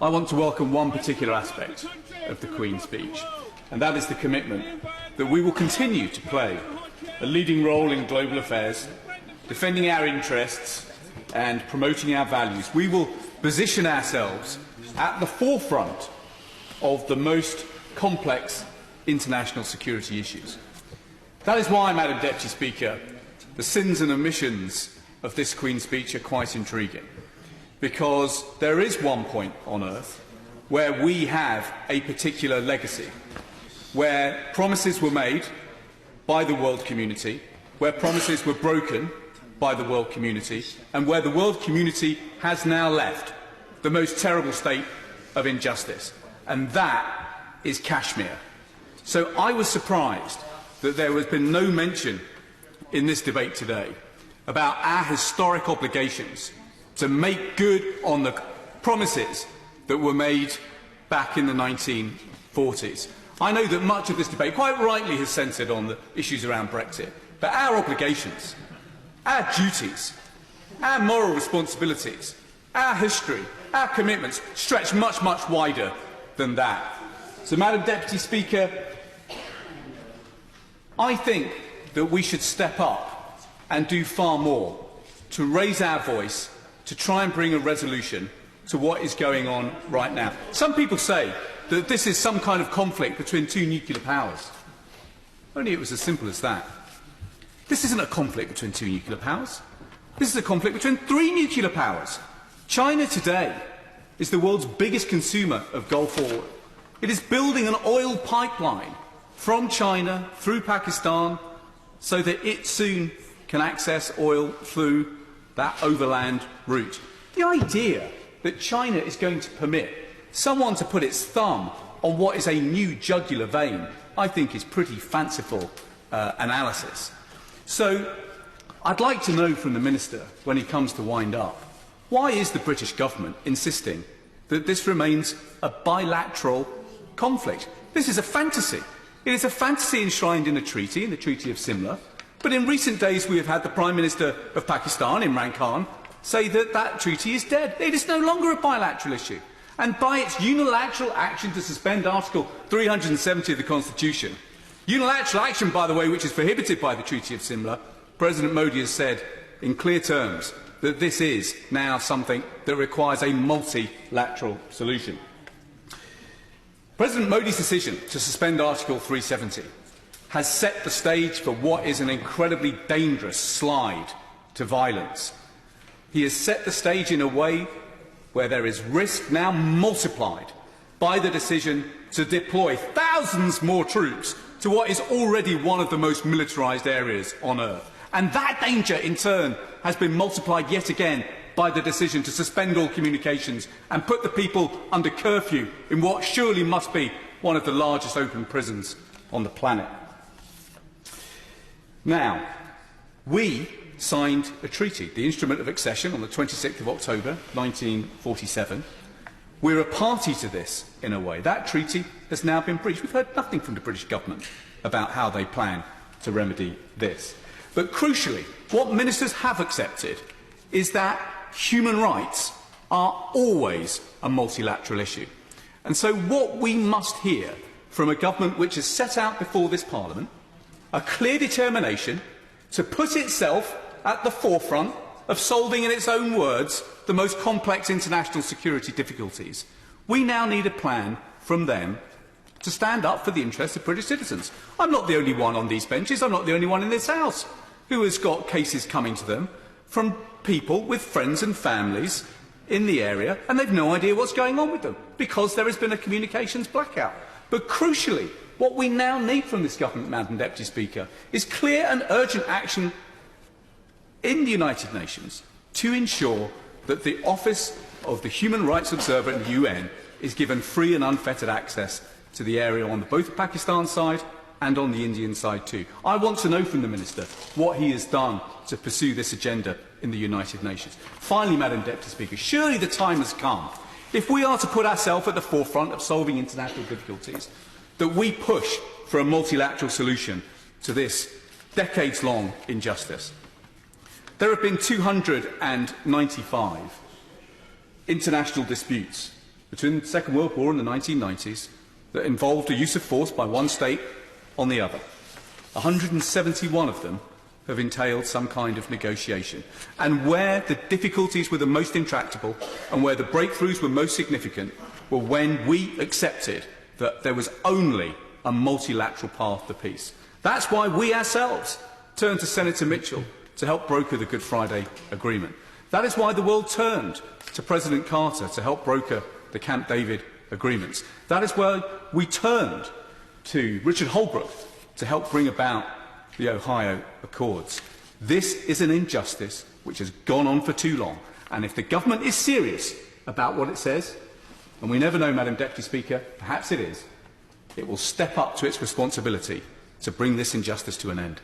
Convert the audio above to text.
I want to welcome one particular aspect of the Queen's speech, and that is the commitment that we will continue to play a leading role in global affairs, defending our interests and promoting our values. We will position ourselves at the forefront of the most complex international security issues. That is why, Madam Deputy Speaker, the sins and omissions of this Queen's speech are quite intriguing, because there is one point on earth where we have a particular legacy, where promises were made by the world community, where promises were broken by the world community, and where the world community has now left the most terrible state of injustice, and that is Kashmir. So I was surprised that there has been no mention in this debate today about our historic obligations to make good on the promises that were made back in the 1940s. I know that much of this debate, quite rightly, has centred on the issues around Brexit, but our obligations, our duties, our moral responsibilities, our history, our commitments stretch much, much wider than that. So, Madam Deputy Speaker, I think that we should step up and do far more to raise our voice, to try and bring a resolution to what is going on right now. Some people say that this is some kind of conflict between two nuclear powers. Only it was as simple as that. This isn't a conflict between two nuclear powers. This is a conflict between three nuclear powers. China today is the world's biggest consumer of Gulf oil. It is building an oil pipeline from China through Pakistan so that it soon can access oil through that overland route. The idea that China is going to permit someone to put its thumb on what is a new jugular vein, I think, is pretty fanciful analysis. So I'd like to know from the Minister, when he comes to wind up, why is the British government insisting that this remains a bilateral conflict? This is a fantasy. It is a fantasy enshrined in a treaty, in the Treaty of Simla. But in recent days we have had the Prime Minister of Pakistan, Imran Khan, say that that treaty is dead. It is no longer a bilateral issue. And by its unilateral action to suspend Article 370 of the Constitution, unilateral action, by the way, which is prohibited by the Treaty of Simla, President Modi has said in clear terms that this is now something that requires a multilateral solution. President Modi's decision to suspend Article 370 has set the stage for what is an incredibly dangerous slide to violence. He has set the stage in a way where there is risk now multiplied by the decision to deploy thousands more troops to what is already one of the most militarised areas on earth. And that danger, in turn, has been multiplied yet again by the decision to suspend all communications and put the people under curfew in what surely must be one of the largest open prisons on the planet. Now, we signed a treaty, the Instrument of Accession, on the 26th of October 1947. We're a party to this, in a way. That treaty has now been breached. We've heard nothing from the British government about how they plan to remedy this. But crucially, what ministers have accepted is that human rights are always a multilateral issue. And so what we must hear from a government which has set out before this Parliament a clear determination to put itself at the forefront of solving, in its own words, the most complex international security difficulties. We now need a plan from them to stand up for the interests of British citizens. I'm not the only one on these benches, I'm not the only one in this House who has got cases coming to them from people with friends and families in the area, and they've no idea what's going on with them because there has been a communications blackout. But crucially, what we now need from this government, Madam Deputy Speaker, is clear and urgent action in the United Nations to ensure that the Office of the Human Rights Observer in the UN is given free and unfettered access to the area on both the Pakistan side and on the Indian side too. I want to know from the Minister what he has done to pursue this agenda in the United Nations. Finally, Madam Deputy Speaker, surely the time has come, if we are to put ourselves at the forefront of solving international difficulties, that we push for a multilateral solution to this decades-long injustice. There have been 295 international disputes between the Second World War and the 1990s that involved the use of force by one state on the other. 171 of them have entailed some kind of negotiation. And where the difficulties were the most intractable and where the breakthroughs were most significant were when we accepted that there was only a multilateral path to peace. That's why we ourselves turned to Senator Mitchell to help broker the Good Friday Agreement. That is why the world turned to President Carter to help broker the Camp David agreements. That is why we turned to Richard Holbrooke to help bring about the Ohio Accords. This is an injustice which has gone on for too long. And if the government is serious about what it says, and we never know, Madam Deputy Speaker, perhaps it is, it will step up to its responsibility to bring this injustice to an end.